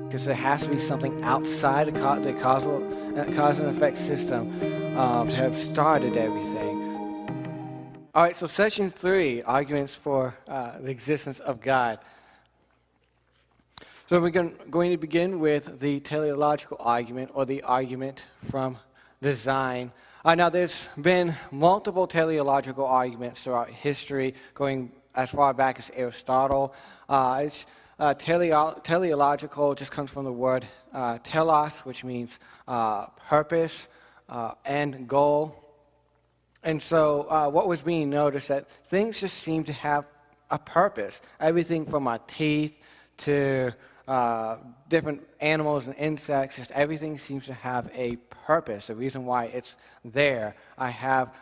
because there has to be something outside the cause and effect system to have started everything. All right, so section 3, arguments for the existence of God. So we're going to begin with the teleological argument, or the argument from design. Now, there's been multiple teleological arguments throughout history, going as far back as Aristotle. Teleological just comes from the word telos, which means purpose, end, goal. And so what was being noticed that things just seem to have a purpose. Everything from our teeth to different animals and insects, just everything seems to have a purpose, the reason why it's there. I have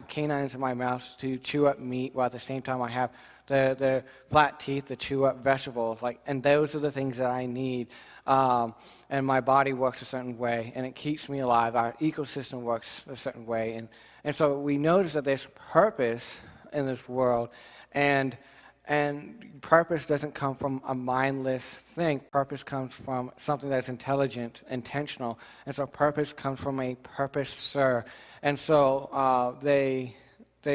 canines in my mouth to chew up meat, while at the same time I have the flat teeth to chew up vegetables, and those are the things that I need. And my body works a certain way, and it keeps me alive. Our ecosystem works a certain way, and so we notice that there's purpose in this world, and purpose doesn't come from a mindless thing. Purpose comes from something that's intelligent, intentional, and so purpose comes from a purposer. And so they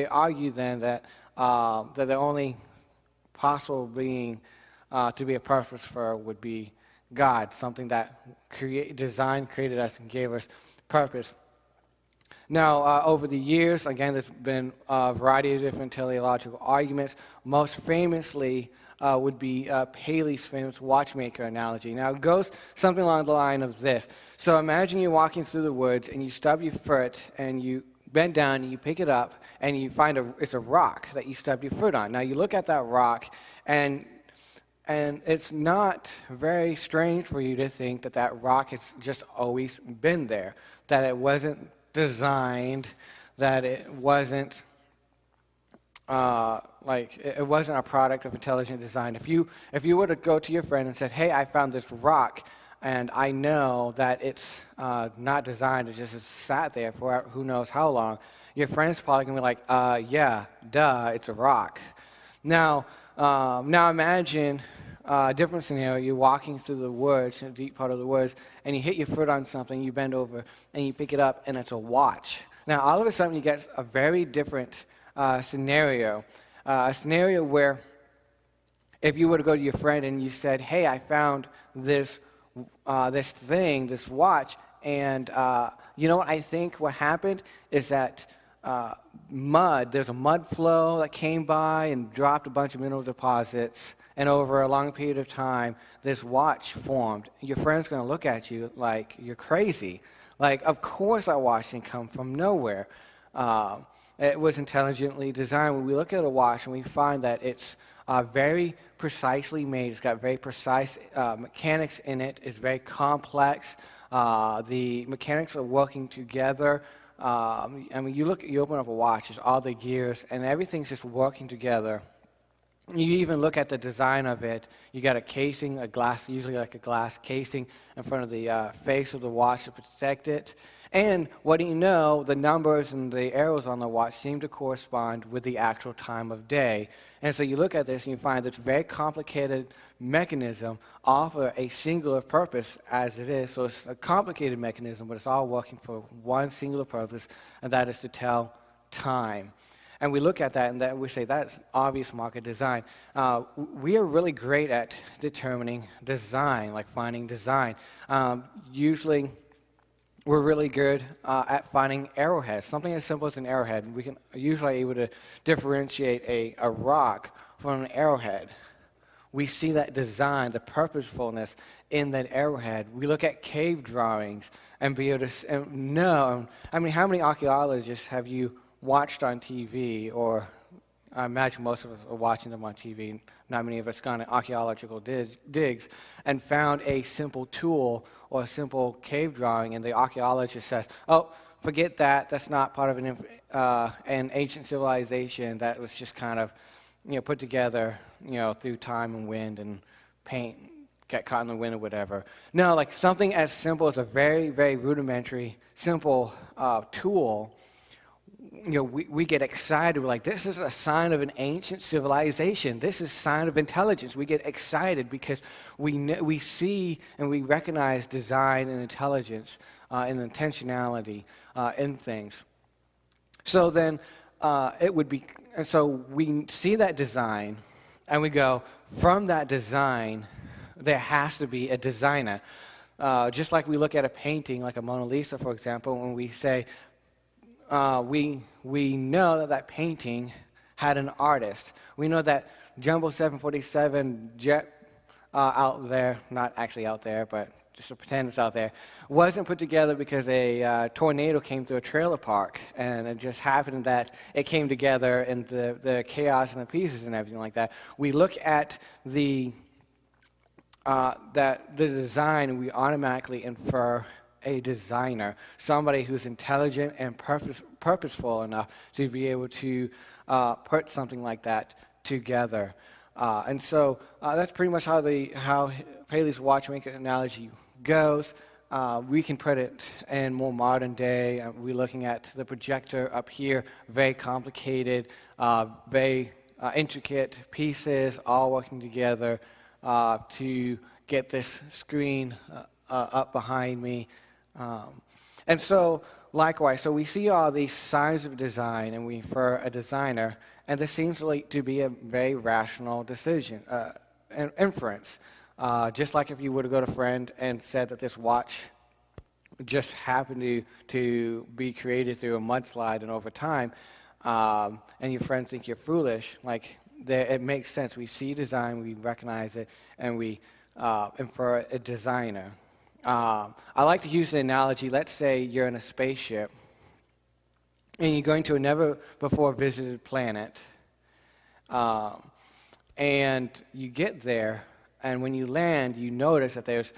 argue then that the only possible being to be a purposer would be God, something that created us and gave us purpose. Now, over the years, again, there's been a variety of different teleological arguments. Most famously would be Paley's famous watchmaker analogy. Now, it goes something along the line of this. So imagine you're walking through the woods, and you stub your foot, and you bend down, and you pick it up, and you find it's a rock that you stubbed your foot on. Now, you look at that rock, and it's not very strange for you to think that that rock has just always been there, that it wasn't designed, that it wasn't it wasn't a product of intelligent design. If you were to go to your friend and said, "Hey, I found this rock, and I know that it's not designed; it just sat there for who knows how long," your friend's probably gonna be like, "Yeah, duh, it's a rock." Now imagine a different scenario. You're walking through the woods, in a deep part of the woods, and you hit your foot on something, you bend over, and you pick it up, and it's a watch. Now, all of a sudden, you get a very different scenario. A scenario where if you were to go to your friend and you said, "Hey, I found this watch, and you know what I think what happened is that there's a mud flow that came by and dropped a bunch of mineral deposits, and over a long period of time, this watch formed." Your friend's going to look at you like you're crazy. Like, of course that watch didn't come from nowhere. It was intelligently designed. When we look at a watch and we find that it's very precisely made, it's got very precise mechanics in it, it's very complex. The mechanics are working together. You open up a watch, there's all the gears, and everything's just working together. You even look at the design of it. You got a casing, a glass, usually like a glass casing in front of the face of the watch to protect it. And what do you know? The numbers and the arrows on the watch seem to correspond with the actual time of day. And so you look at this and you find this very complicated mechanism all for a singular purpose as it is. So it's a complicated mechanism, but it's all working for one singular purpose, and that is to tell time. And we look at that and we say that's obvious market design. We are really great at determining design, like finding design. Usually we're really good at finding arrowheads, something as simple as an arrowhead. We can usually able to differentiate a rock from an arrowhead. We see that design, the purposefulness in that arrowhead. We look at cave drawings and be able to know. I mean, how many archaeologists have you watched on TV, or I imagine most of us are watching them on TV, not many of us gone on archaeological digs, and found a simple tool or a simple cave drawing, and the archaeologist says, "Oh, forget that, that's not part of an ancient civilization, that was just kind of put together through time and wind and paint, get caught in the wind or whatever." No, like something as simple as a very, very rudimentary, simple tool we get excited. We're like, this is a sign of an ancient civilization. This is a sign of intelligence. We get excited because we see and we recognize design and intelligence and intentionality in things. So then so we see that design and we go, from that design, there has to be a designer. Just like we look at a painting, like a Mona Lisa, for example, when we say, we know that painting had an artist. We know that Jumbo 747 jet out there, not actually out there, but just to pretend it's out there, wasn't put together because a tornado came through a trailer park, and it just happened that it came together and the chaos and the pieces and everything like that. We look at the design, and we automatically infer a designer, somebody who's intelligent and purposeful enough to be able to put something like that together. And so that's pretty much how Paley's watchmaker analogy goes. We can put it in more modern day. We're looking at the projector up here, very complicated, very intricate pieces all working together to get this screen up behind me. And so, likewise, so we see all these signs of design, and we infer a designer, and this seems like to be a very rational decision, inference. Just like if you were to go to a friend and said that this watch just happened to be created through a mudslide and over time, and your friends think you're foolish, it makes sense. We see design, we recognize it, and we infer a designer. I like to use the analogy, let's say you're in a spaceship and you're going to a never-before-visited planet, and you get there, and when you land, you notice that there's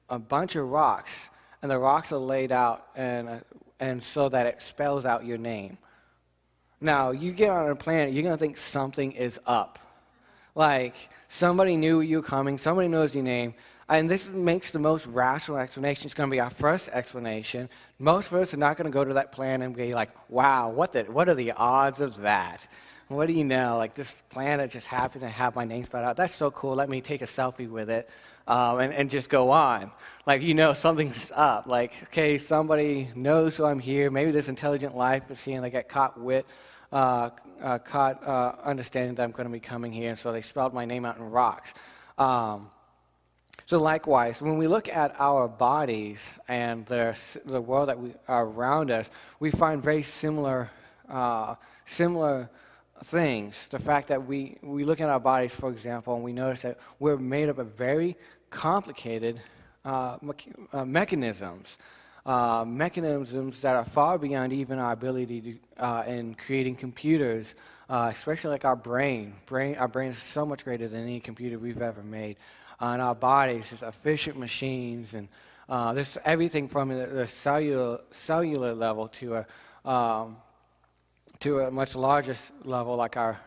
a bunch of rocks, and the rocks are laid out and so that it spells out your name. Now, you get on a planet, you're going to think something is up. Like, somebody knew you were coming, somebody knows your name, and this makes the most rational explanation. It's going to be our first explanation. Most of us are not going to go to that planet and be like, wow, what are the odds of that? What do you know? Like, this planet just happened to have my name spelled out. That's so cool. Let me take a selfie with it and just go on. Like, something's up. Like, okay, somebody knows who I'm here. Maybe this intelligent life is here, and they get caught understanding that I'm going to be coming here, and so they spelled my name out in rocks. So likewise, when we look at our bodies and the world that are around us, we find very similar things. The fact that we look at our bodies, for example, and we notice that we're made up of very complicated mechanisms. Mechanisms that are far beyond even our ability to in creating computers, especially like our brain. Our brain is so much greater than any computer we've ever made. And our bodies is efficient machines, and there's everything from the cellular level to a much larger level, like our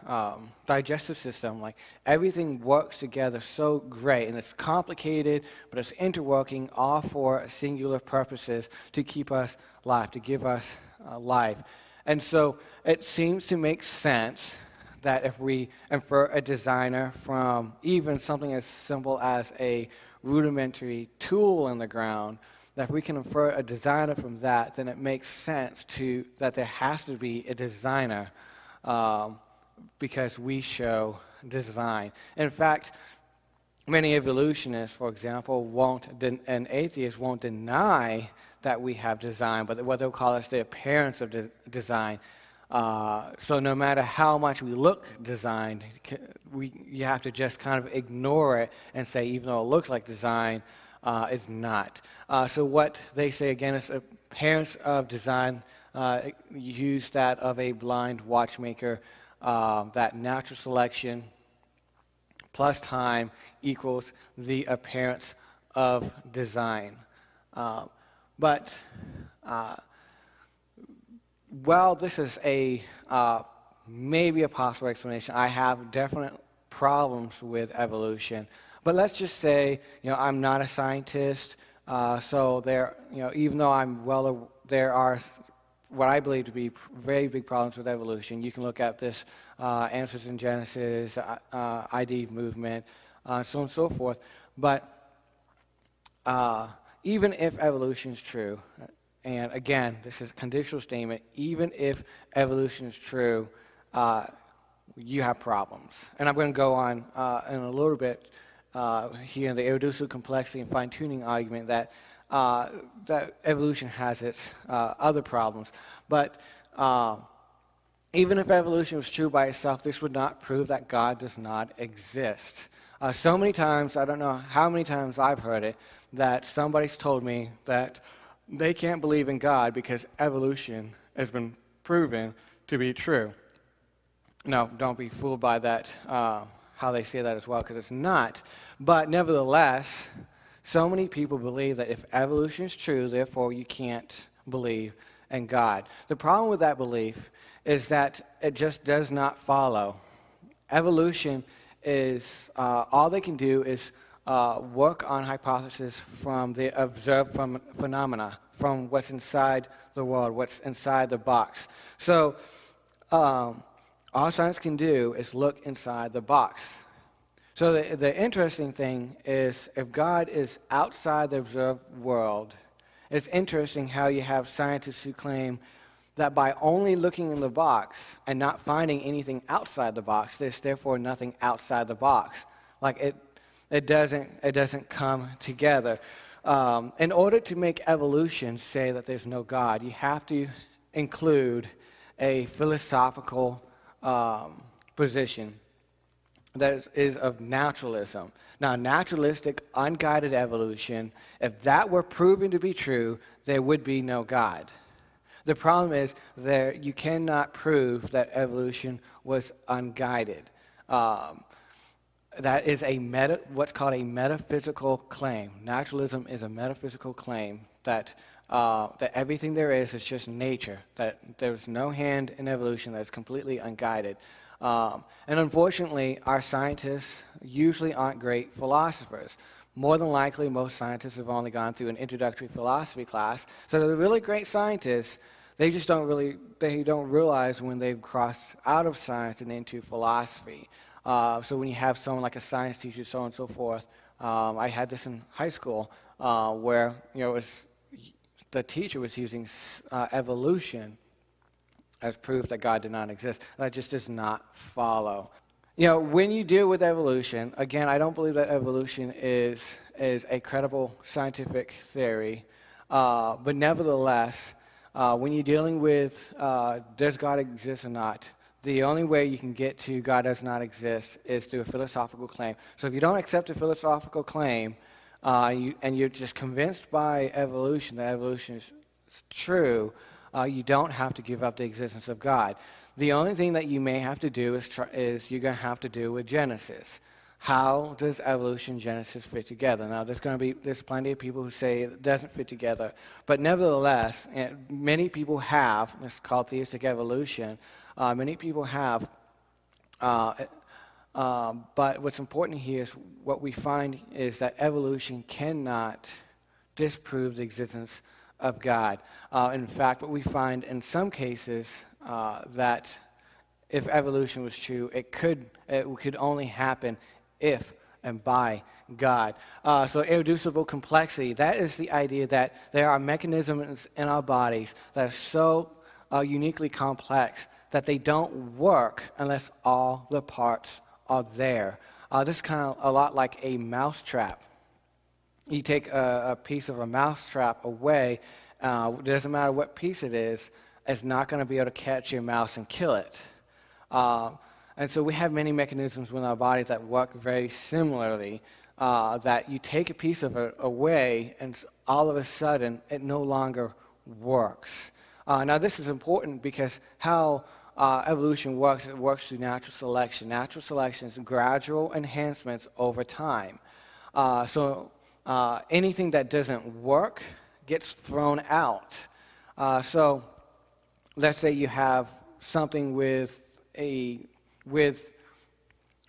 digestive system. Like, everything works together so great, and it's complicated, but it's interworking all for singular purposes to keep us alive, to give us life. And so it seems to make sense that if we infer a designer from even something as simple as a rudimentary tool in the ground, that if we can infer a designer from that, then it makes sense that there has to be a designer because we show design. In fact, many evolutionists, for example, and atheists won't deny that we have design, but what they'll call is the appearance of design. So no matter how much we look designed, you have to just kind of ignore it and say, even though it looks like design, it's not. So what they say, again, is appearance of design, use that of a blind watchmaker, that natural selection plus time equals the appearance of design. Well, this is maybe a possible explanation. I have definite problems with evolution. But let's just say, I'm not a scientist, so even though there are what I believe to be very big problems with evolution. You can look at this Answers in Genesis, ID movement, so on and so forth. But even if evolution is true, and again, this is a conditional statement, even if evolution is true, you have problems. And I'm going to go on in a little bit here in the irreducible complexity and fine-tuning argument that evolution has its other problems. But even if evolution was true by itself, this would not prove that God does not exist. So many times, I don't know how many times I've heard it, that somebody's told me that they can't believe in God because evolution has been proven to be true. No, don't be fooled by that, how they say that as well, because it's not. But nevertheless, so many people believe that if evolution is true, therefore you can't believe in God. The problem with that belief is that it just does not follow. Evolution is, all they can do is work on hypotheses from the observed phenomena, from what's inside the world, what's inside the box. So all science can do is look inside the box. So the interesting thing is, if God is outside the observed world, it's interesting how you have scientists who claim that by only looking in the box and not finding anything outside the box, there's therefore nothing outside the box. Like it doesn't come together. In order to make evolution say that there's no God, you have to include a philosophical position that is of naturalism. Now, naturalistic, unguided evolution, if that were proven to be true, there would be no God. The problem is that you cannot prove that evolution was unguided. That is what's called a metaphysical claim. Naturalism is a metaphysical claim that everything there is just nature, that there's no hand in evolution, that it's completely unguided. And unfortunately, our scientists usually aren't great philosophers. More than likely, most scientists have only gone through an introductory philosophy class. So they're really great scientists. They just don't realize when they've crossed out of science and into philosophy. So when you have someone like a science teacher, so on and so forth, I had this in high school where the teacher was using evolution as proof that God did not exist. That just does not follow. When you deal with evolution, again, I don't believe that evolution is a credible scientific theory, but nevertheless, when you're dealing with does God exist or not, the only way you can get to God does not exist is through a philosophical claim. So if you don't accept a philosophical claim, and you're just convinced by evolution that evolution is true, you don't have to give up the existence of God. The only thing that you may have to do is you're going to have to do with Genesis. How does evolution and Genesis fit together? Now, there's plenty of people who say it doesn't fit together, but nevertheless, many people have. It's called theistic evolution. Many people have. But what's important here is what we find is that evolution cannot disprove the existence of God. In fact, what we find in some cases that if evolution was true, it could only happen if and by God. So irreducible complexity, that is the idea that there are mechanisms in our bodies that are so uniquely complex that they don't work unless all the parts are there. This is kind of a lot like a mousetrap. You take a piece of a mousetrap away, it doesn't matter what piece it is, it's not going to be able to catch your mouse and kill it. And so we have many mechanisms within our bodies that work very similarly, that you take a piece of it away and all of a sudden it no longer works. Now this is important because how evolution works, it works through natural selection. Natural selection is gradual enhancements over time. So anything that doesn't work gets thrown out. So let's say you have something with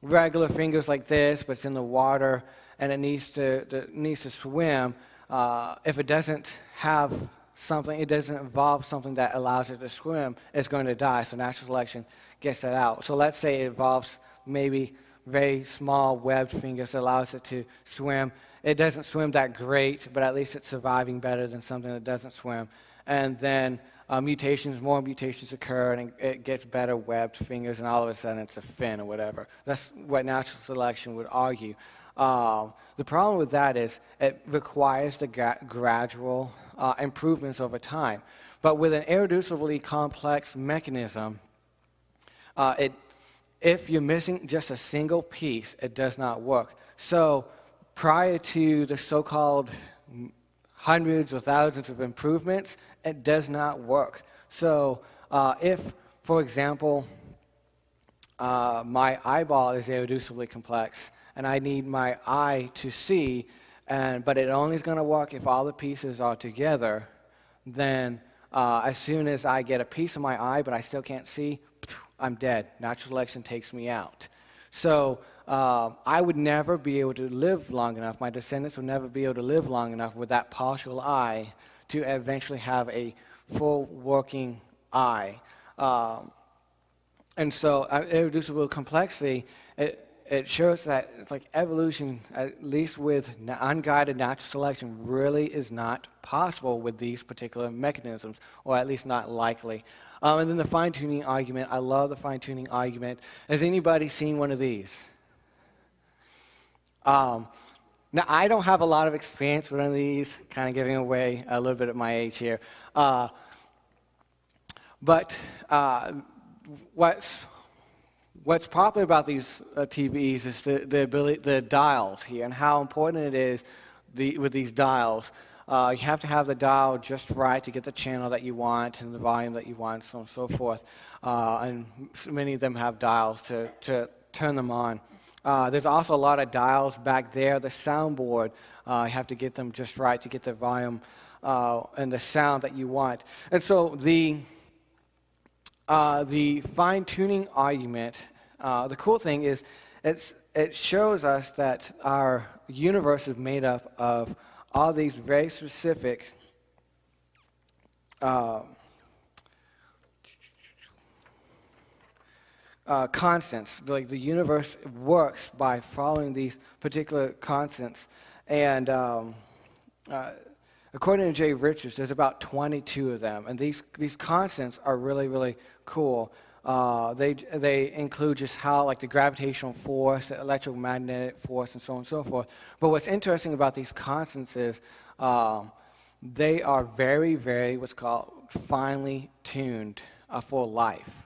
regular fingers like this, but it's in the water and it needs to swim. If it doesn't have something, it doesn't involve something that allows it to swim, it's going to die. So natural selection gets that out. So let's say it involves maybe very small webbed fingers that allows it to swim. It doesn't swim that great, but at least it's surviving better than something that doesn't swim. And then more mutations occur, and it gets better webbed fingers, and all of a sudden it's a fin or whatever. That's what natural selection would argue. The problem with that is it requires the gradual improvements over time. But with an irreducibly complex mechanism, if you're missing just a single piece, it does not work. So prior to the so-called hundreds or thousands of improvements, it does not work. So if, for example, my eyeball is irreducibly complex, and I need my eye to see, but it only is going to work if all the pieces are together, then as soon as I get a piece of my eye but I still can't see, I'm dead. Natural selection takes me out. So I would never be able to live long enough, my descendants would never be able to live long enough with that partial eye to eventually have a full working eye. And so irreducible complexity, it shows that it's like evolution, at least with unguided natural selection, really is not possible with these particular mechanisms, or at least not likely. And then the fine-tuning argument, I love the fine-tuning argument. Has anybody seen one of these? Now, I don't have a lot of experience with one of these, kind of giving away a little bit of my age here. But what's popular about these TVs is the dials here, and how important it is with these dials. You have to have the dial just right to get the channel that you want and the volume that you want, so on and so forth. And many of them have dials to turn them on. There's also a lot of dials back there. The soundboard, you have to get them just right to get the volume and the sound that you want. And so the fine-tuning argument, the cool thing is it shows us that our universe is made up of all these very specific constants. Like the universe works by following these particular constants. And according to Jay Richards, there's about 22 of them. And these constants are really, really cool. They include just how, like, the gravitational force, the electromagnetic force, and so on and so forth. But what's interesting about these constants is they are very, very, what's called finely tuned for life.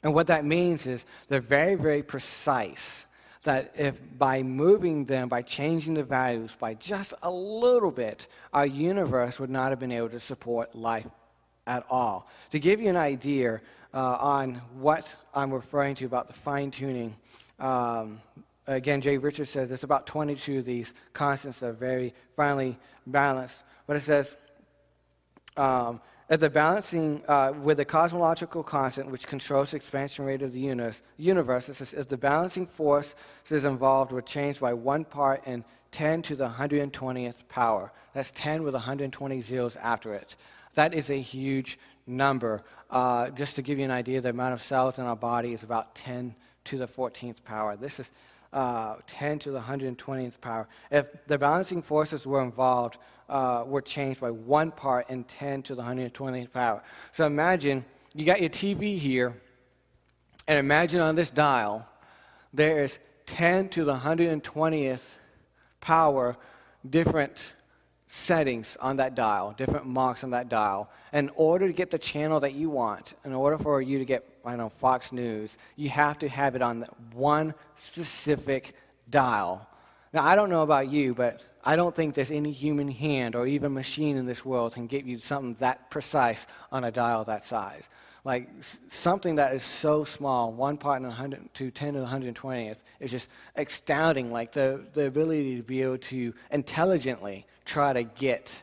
And what that means is they're very, very precise. That if by moving them, by changing the values by just a little bit, our universe would not have been able to support life at all. To give you an idea on what I'm referring to about the fine-tuning, again, Jay Richards says there's about 22 of these constants that are very finely balanced. But it says, at the balancing with the cosmological constant, which controls the expansion rate of the universe, it says, if the balancing force is involved were changed by 1 part in 10 to the 120th power. That's 10 with 120 zeros after it. That is a huge number. Just to give you an idea, the amount of cells in our body is about 10 to the 14th power. This is 10 to the 120th power. If the balancing forces were involved, were changed by 1 part in 10 to the 120th power. So imagine you got your TV here, and imagine on this dial, there is 10 to the 120th power different settings on that dial, different marks on that dial. In order to get the channel that you want, in order for you to get, Fox News, you have to have it on one specific dial. Now, I don't know about you, but I don't think there's any human hand or even machine in this world can get you something that precise on a dial that size. Like something that is so small, 1 part in 100 to 10 to the 120th, is just astounding. Like the ability to be able to intelligently try to get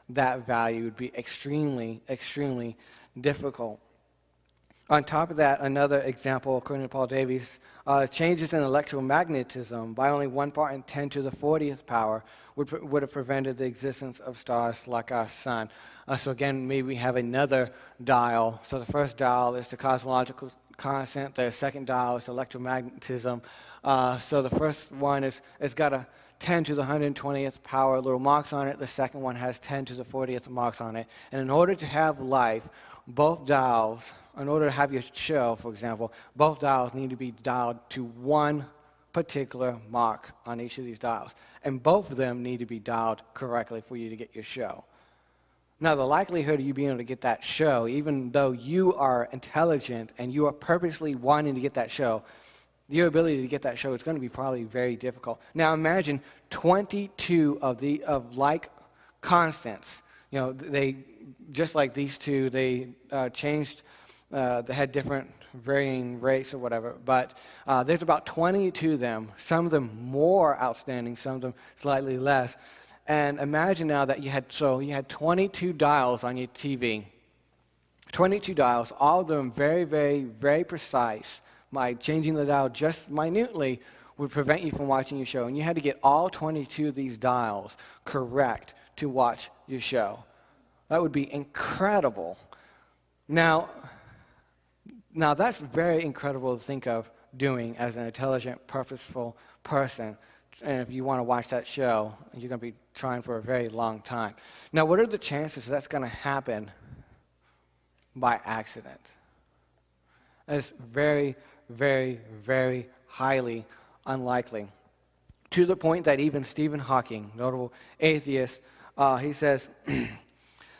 that value would be extremely, extremely difficult. On top of that, another example, according to Paul Davies, changes in electromagnetism by only 1 part in 10 to the 40th power would have prevented the existence of stars like our sun. So again, maybe we have another dial. So the first dial is the cosmological constant. The second dial is electromagnetism. So the first one it's got a 10 to the 120th power little marks on it. The second one has 10 to the 40th marks on it. And in order to have life, both dials, in order to have your show, for example, both dials need to be dialed to one particular mark on each of these dials. And both of them need to be dialed correctly for you to get your show. Now, the likelihood of you being able to get that show, even though you are intelligent and you are purposely wanting to get that show, your ability to get that show is going to be probably very difficult. Now, imagine 22 of like constants. You know, they just like these two, they changed. They had different varying rates or whatever, but there's about 22 of them. Some of them more outstanding, some of them slightly less. And imagine now that you had 22 dials on your TV. 22 dials, all of them very, very, very precise. By changing the dial just minutely would prevent you from watching your show. And you had to get all 22 of these dials correct to watch your show. That would be incredible. Now that's very incredible to think of doing as an intelligent, purposeful person. And if you want to watch that show, you're going to be trying for a very long time. Now, what are the chances that's going to happen by accident? It's very, very, very highly unlikely. To the point that even Stephen Hawking, notable atheist, he says,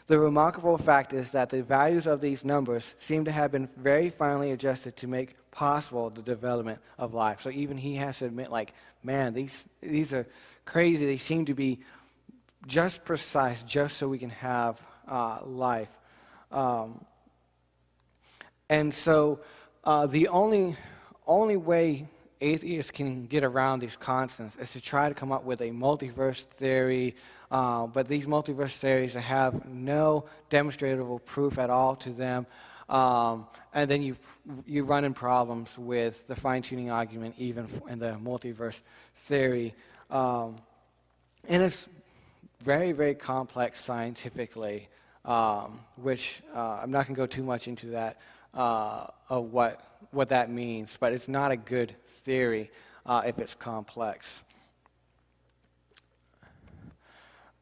the remarkable fact is that the values of these numbers seem to have been very finely adjusted to make possible the development of life. So even he has to admit, like, man, these are crazy. They seem to be just precise, just so we can have life. And so the only way atheists can get around these constants is to try to come up with a multiverse theory, but these multiverse theories have no demonstrable proof at all to them. And then you run in problems with the fine-tuning argument, even in the multiverse theory. And it's very, very complex scientifically, which I'm not going to go too much into that, of what that means, but it's not a good theory if it's complex.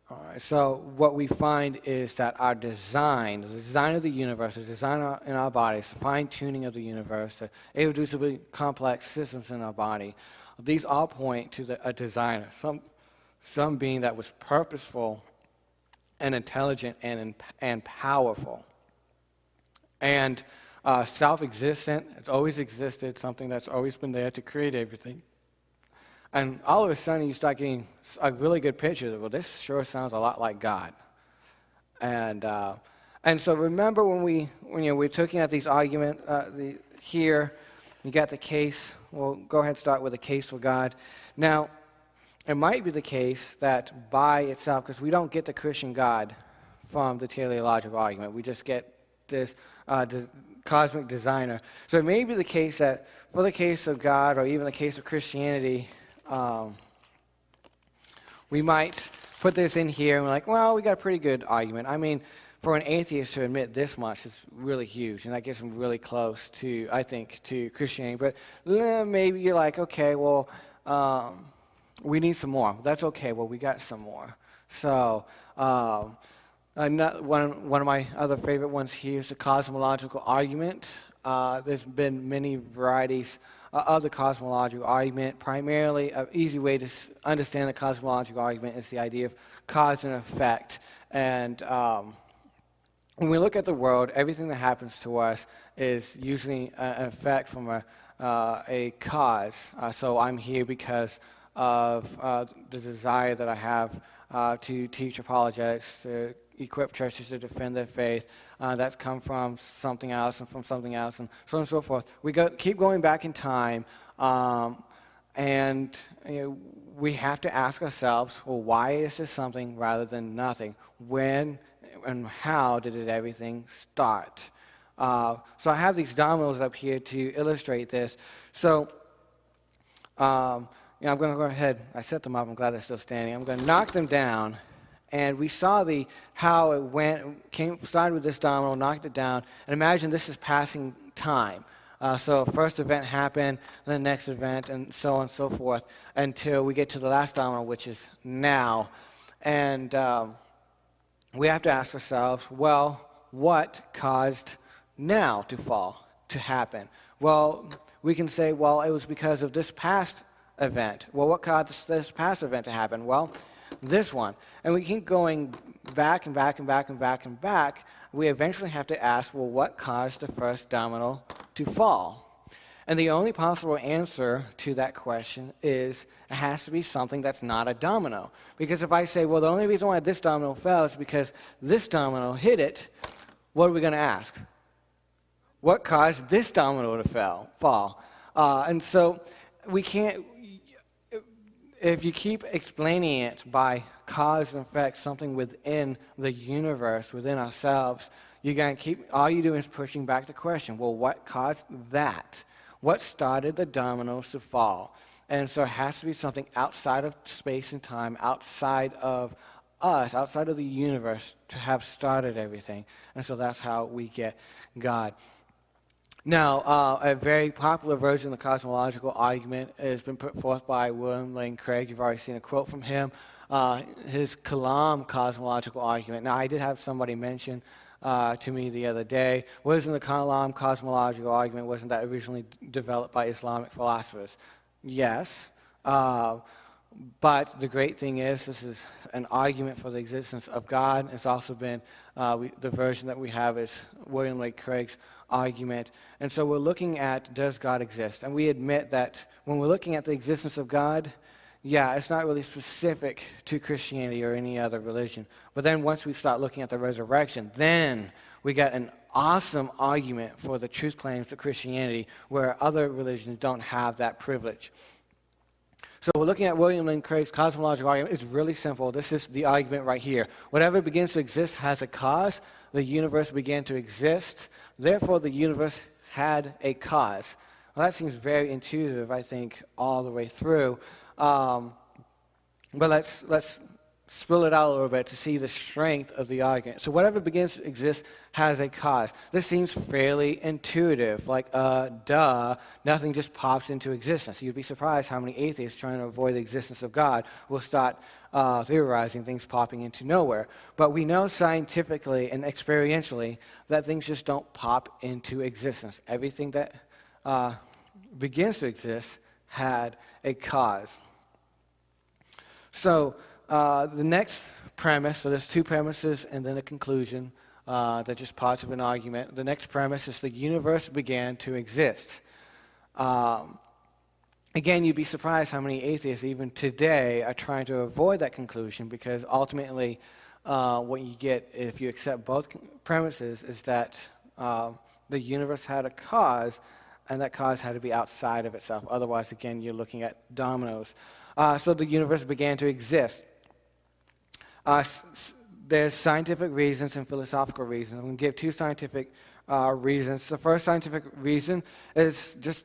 All right, so what we find is that our design, the design of the universe, the design in our bodies, the fine-tuning of the universe, the irreducibly complex systems in our body, these all point to a designer, some being that was purposeful and intelligent and powerful. And self-existent, it's always existed, something that's always been there to create everything. And all of a sudden, you start getting a really good picture of, well, this sure sounds a lot like God. And so remember when we're looking at these arguments here, you got the case. Well, go ahead and start with a case for God. Now, it might be the case that by itself, because we don't get the Christian God from the teleological argument, we just get this cosmic designer. So it may be the case that for the case of God, or even the case of Christianity, we might put this in here and we're like, well, we got a pretty good argument. I mean, for an atheist to admit this much is really huge, and that gets them really close to, I think, to Christianity. But maybe you're like, okay, well, we need some more. That's okay. Well, we got some more. So one of my other favorite ones here is the cosmological argument. There's been many varieties of the cosmological argument. Primarily, an easy way to understand the cosmological argument is the idea of cause and effect. And when we look at the world, everything that happens to us is usually an effect from a cause. So I'm here because of the desire that I have to teach apologetics, to equip churches to defend their faith. That's come from something else and from something else and so on and so forth. We keep going back in time, and we have to ask ourselves, well, why is this something rather than nothing? When and how did everything start? So I have these dominoes up here to illustrate this. So I'm going to go ahead. I set them up. I'm glad they're still standing. I'm going to knock them down. And we saw how it started with this domino, knocked it down. And imagine this is passing time. So first event happened, then the next event, and so on and so forth, until we get to the last domino, which is now. And we have to ask ourselves, well, what caused now to fall, to happen? Well, we can say, well, it was because of this past event. Well, what caused this past event to happen? Well, this one. And we keep going back and back and back and back and back. We eventually have to ask, well, what caused the first domino to fall? And the only possible answer to that question is it has to be something that's not a domino. Because if I say, well, the only reason why this domino fell is because this domino hit it, what are we going to ask? What caused this domino to fall? And so we can't, if you keep explaining it by cause and effect, something within the universe, within ourselves, you're going to keep, all you do is pushing back the question, well, what caused that? What started the dominoes to fall? And so it has to be something outside of space and time, outside of us, outside of the universe, to have started everything. And so that's how we get God. Now, a very popular version of the cosmological argument has been put forth by William Lane Craig. You've already seen a quote from him. His Kalam cosmological argument. Now, I did have somebody mention to me the other day, wasn't the Kalam cosmological argument, wasn't that originally developed by Islamic philosophers? Yes. But the great thing is, this is an argument for the existence of God. It's also been, the version that we have is William Lane Craig's argument. And so we're looking at, does God exist? And we admit that when we're looking at the existence of God, yeah, it's not really specific to Christianity or any other religion. But then once we start looking at the resurrection, then we got an awesome argument for the truth claims of Christianity where other religions don't have that privilege. So we're looking at William Lane Craig's cosmological argument. It's really simple. This is the argument right here. Whatever begins to exist has a cause. The universe began to exist. Therefore, the universe had a cause. Well, that seems very intuitive, I think, all the way through. But let's spill it out a little bit to see the strength of the argument. So whatever begins to exist has a cause. This seems fairly intuitive, like, duh, nothing just pops into existence. You'd be surprised how many atheists trying to avoid the existence of God will start theorizing things popping into nowhere. But we know scientifically and experientially that things just don't pop into existence. Everything that begins to exist had a cause. So the next premise, so there's two premises and then a conclusion that just parts of an argument. The next premise is the universe began to exist. Again, you'd be surprised how many atheists even today are trying to avoid that conclusion because ultimately what you get if you accept both premises is that the universe had a cause and that cause had to be outside of itself. Otherwise, again, you're looking at dominoes. So the universe began to exist. There's scientific reasons and philosophical reasons. I'm going to give two scientific reasons. The first scientific reason is just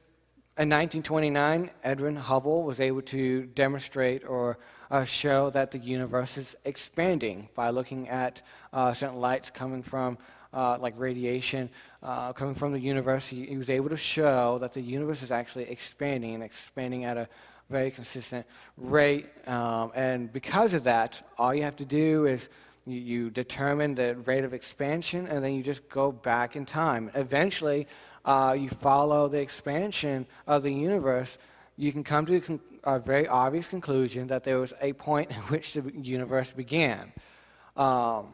in 1929, Edwin Hubble was able to demonstrate or show that the universe is expanding by looking at certain lights coming from like radiation coming from the universe. He was able to show that the universe is actually expanding and expanding at a very consistent rate. And because of that, all you have to do is you determine the rate of expansion, and then you just go back in time. Eventually, you follow the expansion of the universe. You can come to a very obvious conclusion that there was a point in which the universe began. Kind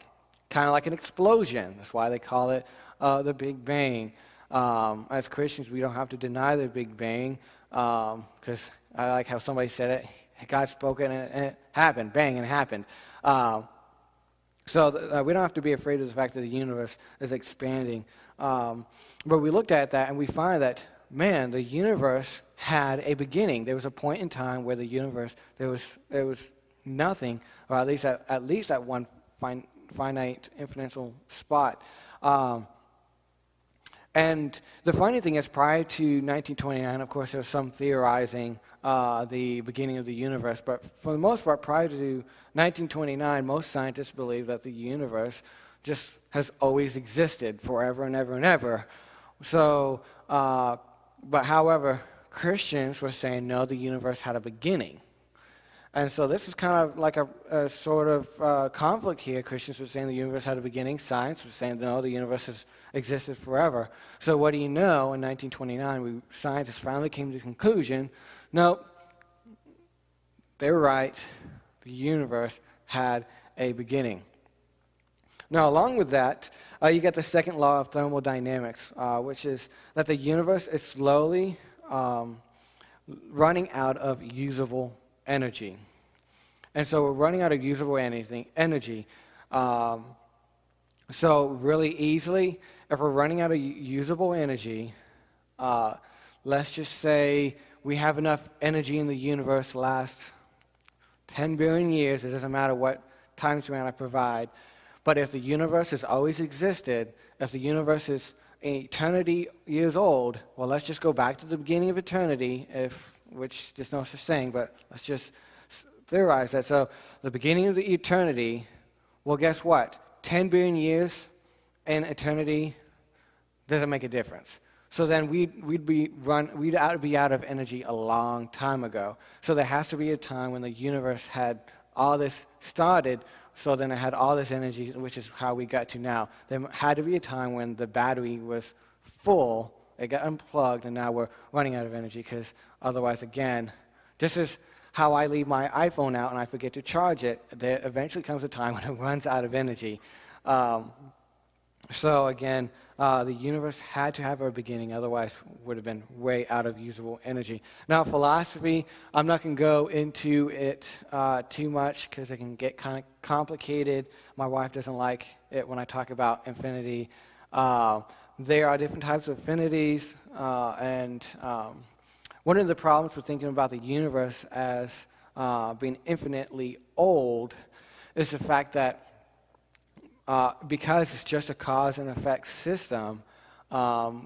of like an explosion. That's why they call it the Big Bang. As Christians, we don't have to deny the Big Bang because I like how somebody said it. God spoke it and it happened. Bang, and it happened. So we don't have to be afraid of the fact that the universe is expanding. But we looked at that and we find that, man, the universe had a beginning. There was a point in time where the universe, there was nothing, or at least at one finite infinitesimal spot. And the funny thing is, prior to 1929, of course, there was some theorizing the beginning of the universe. But for the most part, prior to 1929, most scientists believe that the universe just has always existed forever and ever and ever. So, but however, Christians were saying, no, the universe had a beginning. And so this is kind of like a sort of conflict here. Christians were saying the universe had a beginning. Science was saying, no, the universe has existed forever. So what do you know? In 1929, scientists finally came to the conclusion, no, they were right. The universe had a beginning. Now, along with that, you get the second law of thermodynamics, which is that the universe is slowly running out of usable energy. And so we're running out of usable energy. So really easily, if we're running out of usable energy, let's just say we have enough energy in the universe to last 10 billion years. It doesn't matter what time span I provide. But if the universe has always existed, if the universe is eternity years old, well, let's just go back to the beginning of eternity, which there's no such thing, but let's just theorize that. So the beginning of the eternity, well, guess what? 10 billion years in eternity doesn't make a difference. So then we'd be out of energy a long time ago. So there has to be a time when the universe had all this started. So then it had all this energy, which is how we got to now. There had to be a time when the battery was full, it got unplugged, and now we're running out of energy, because otherwise, again, just as how I leave my iPhone out and I forget to charge it, there eventually comes a time when it runs out of energy. So again, the universe had to have a beginning, otherwise would have been way out of usable energy. Now, philosophy, I'm not going to go into it too much because it can get kind of complicated. My wife doesn't like it when I talk about infinity. There are different types of infinities, and one of the problems with thinking about the universe as being infinitely old is the fact that because it's just a cause and effect system,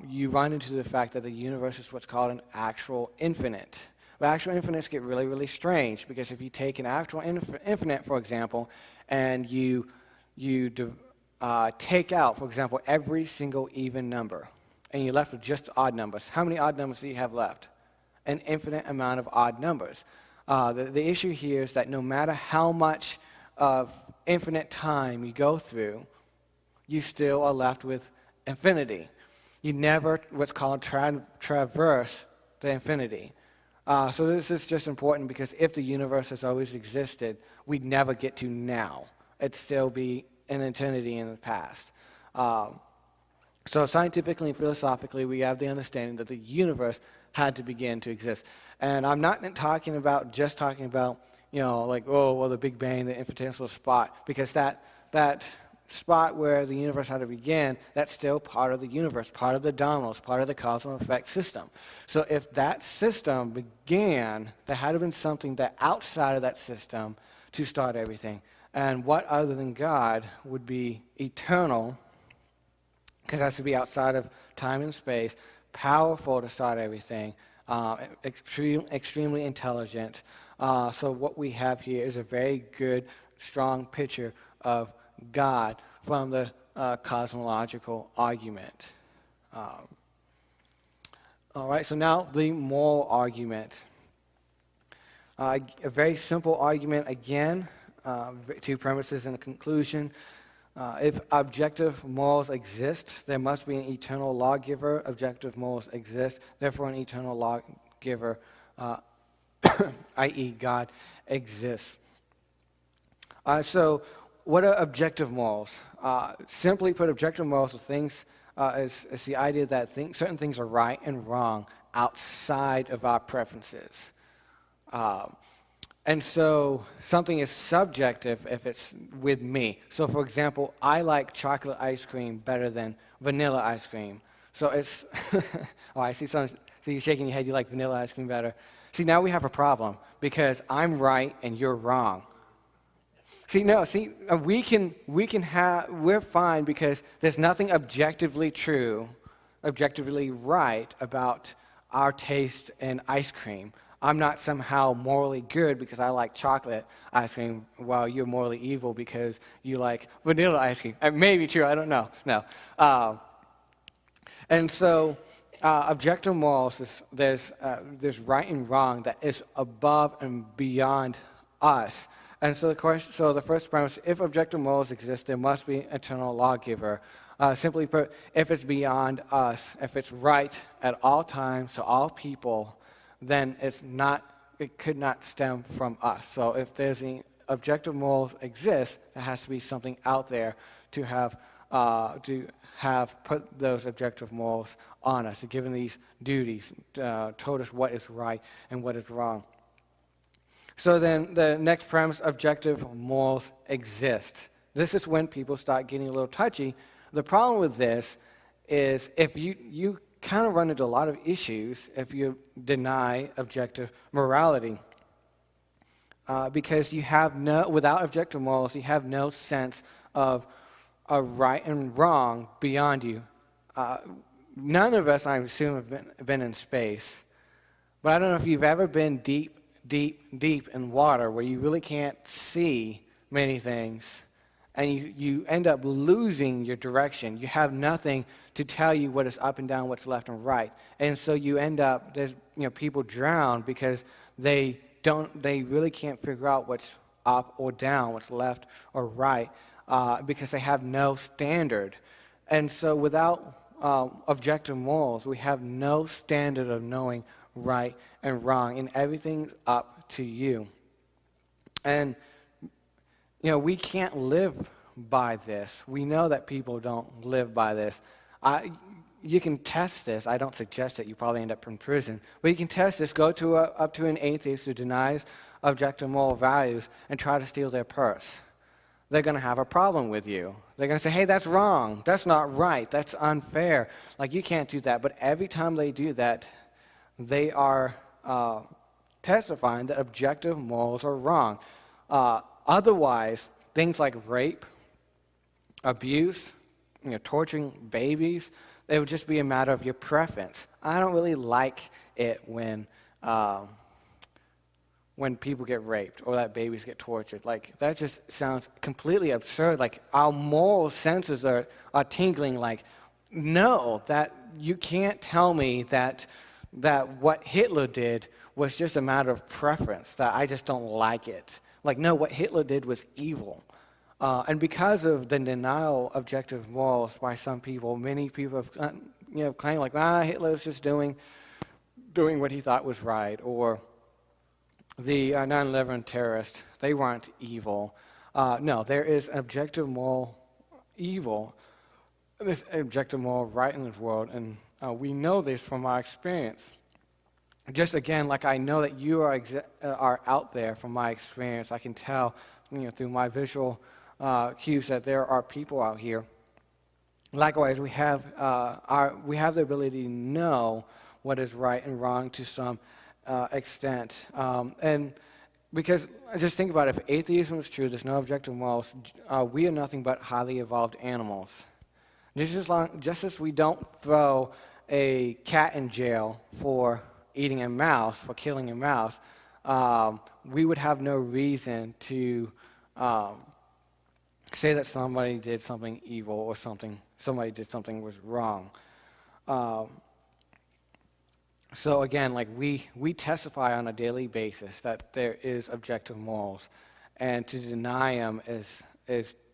you run into the fact that the universe is what's called an actual infinite. But actual infinites get really, really strange, because if you take an actual infinite, for example, and you take out, for example, every single even number, and you're left with just odd numbers, how many odd numbers do you have left? An infinite amount of odd numbers. The issue here is that no matter how much of infinite time you go through, you still are left with infinity. You never, what's called, traverse the infinity. So this is just important, because if the universe has always existed, we'd never get to now. It'd still be an eternity in the past. So scientifically and philosophically, we have the understanding that the universe had to begin to exist. And I'm not talking about, like, oh, well, the Big Bang, the infinitesimal spot, because that spot where the universe had to begin, that's still part of the universe, part of the dominoes, part of the causal effect system. So if that system began, there had to have been something that outside of that system to start everything. And what other than God would be eternal, because it has to be outside of time and space, powerful to start everything, extremely intelligent. So what we have here is a very good, strong picture of God from the cosmological argument. All right, so now the moral argument. A very simple argument, again, two premises and a conclusion. If objective morals exist, there must be an eternal lawgiver. Objective morals exist, therefore an eternal lawgiver, i.e. God, exists. So what are objective morals? Simply put, objective morals are things, is the idea that certain things are right and wrong outside of our preferences. And so something is subjective if it's with me. So, for example, I like chocolate ice cream better than vanilla ice cream. So it's, oh, I see you're shaking your head, you like vanilla ice cream better. See, now we have a problem, because I'm right and you're wrong. We're fine, because there's nothing objectively true objectively right about our taste in ice cream. I'm not somehow morally good because I like chocolate ice cream, while you're morally evil because you like vanilla ice cream. It may be true, I don't know. No. And so objective morals, there's right and wrong that is above and beyond us. And so the first premise, if objective morals exist, there must be an eternal lawgiver. Simply put, if it's beyond us, if it's right at all times to all people, then it could not stem from us. So if there's any objective morals exist, there has to be something out there to have put those objective morals on us, given these duties, told us what is right and what is wrong. So then the next premise, objective morals exist. This is when people start getting a little touchy. The problem with this is if you kind of run into a lot of issues if you deny objective morality. Because without objective morals, you have no sense of a right and wrong beyond you. None of us, I assume, have been in space. But I don't know if you've ever been deep in water where you really can't see many things, and you end up losing your direction. You have nothing to tell you what is up and down, what's left and right. And so you end up, people drown because they really can't figure out what's up or down, what's left or right, because they have no standard. And so without objective morals, we have no standard of knowing right and wrong, and everything's up to you. And we can't live by this. We know that people don't live by this. You can test this. I don't suggest that you probably end up in prison, but you can test this. Go up to an atheist who denies objective moral values and try to steal their purse. They're going to have a problem with you. They're going to say, hey, that's wrong. That's not right. That's unfair. Like, you can't do that. But every time they do that, they are testifying that objective morals are wrong. Otherwise, things like rape, abuse, torturing babies, it would just be a matter of your preference. I don't really like it when people get raped or that babies get tortured. Like, that just sounds completely absurd. Like, our moral senses are tingling like, no, that you can't tell me that what Hitler did was just a matter of preference, that I just don't like it. Like, no, what Hitler did was evil. And because of the denial of objective morals by some people, many people have claimed like, Hitler was just doing what he thought was right, or the 9/11 terrorists, they weren't evil. No, there is an objective moral evil, this objective moral right in this world, and we know this from our experience. Just again, like I know that you are out there from my experience. I can tell through my visual cues that there are people out here. Likewise, we have the ability to know what is right and wrong to some extent. And because just think about it, if atheism is true, there's no objective morals, we are nothing but highly evolved animals. Just as we don't throw a cat in jail for eating a mouse, for killing a mouse, we would have no reason to say that somebody did something evil or somebody did something was wrong. So again, like we testify on a daily basis that there is objective morals, and to deny them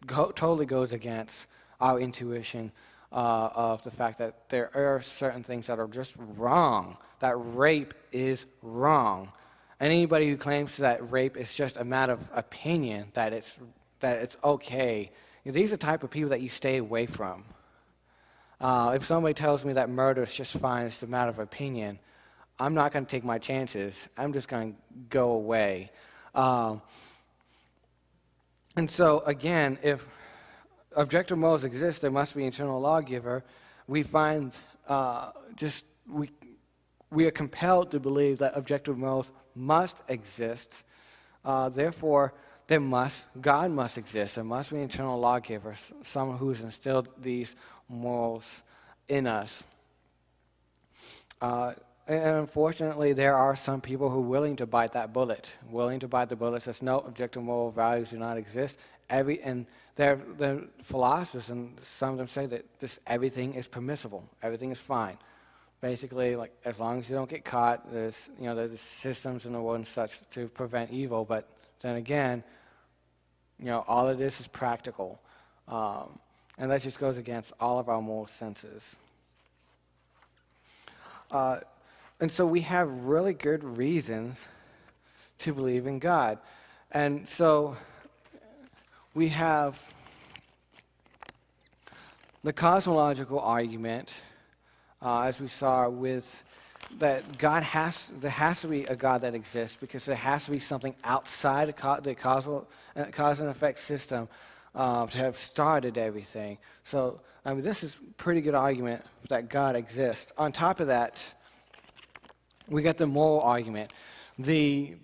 totally goes against our intuition of the fact that there are certain things that are just wrong, that rape is wrong. And anybody who claims that rape is just a matter of opinion, that it's okay, these are the type of people that you stay away from. If somebody tells me that murder is just fine, it's a matter of opinion, I'm not going to take my chances. I'm just going to go away. And so, again, if objective morals exist, there must be an eternal lawgiver. We find we are compelled to believe that objective morals must exist. Therefore, God must exist. There must be an eternal lawgiver, someone who's instilled these morals in us. And unfortunately, there are some people who are willing to bite that bullet, willing to bite the bullet, says no, objective moral values do not exist. And they're philosophers, and some of them say that everything is permissible, everything is fine. Basically, like, as long as you don't get caught, there's systems in the world and such to prevent evil. But then again, all of this is practical, and that just goes against all of our moral senses. And so we have really good reasons to believe in God. And so we have the cosmological argument, as we saw with that there has to be a God that exists because there has to be something outside the cause and effect system to have started everything. So, this is a pretty good argument that God exists. On top of that, we got the moral argument. The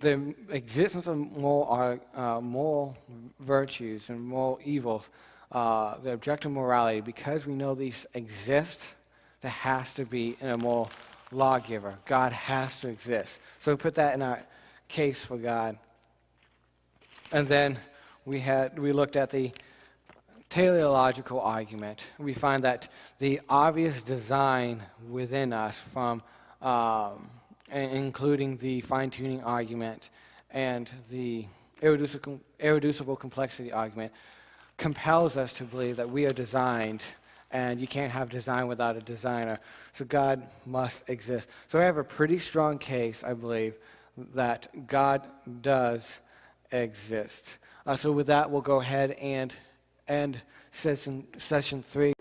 existence of moral virtues and moral evils, the objective morality, because we know these exist, there has to be a moral lawgiver. God has to exist. So we put that in our case for God. And then we looked at the teleological argument. We find that the obvious design within us, from including the fine-tuning argument and the irreducible complexity argument, compels us to believe that we are designed, and you can't have design without a designer. So God must exist. So I have a pretty strong case, I believe, that God does exist. So with that, we'll go ahead and end session 3.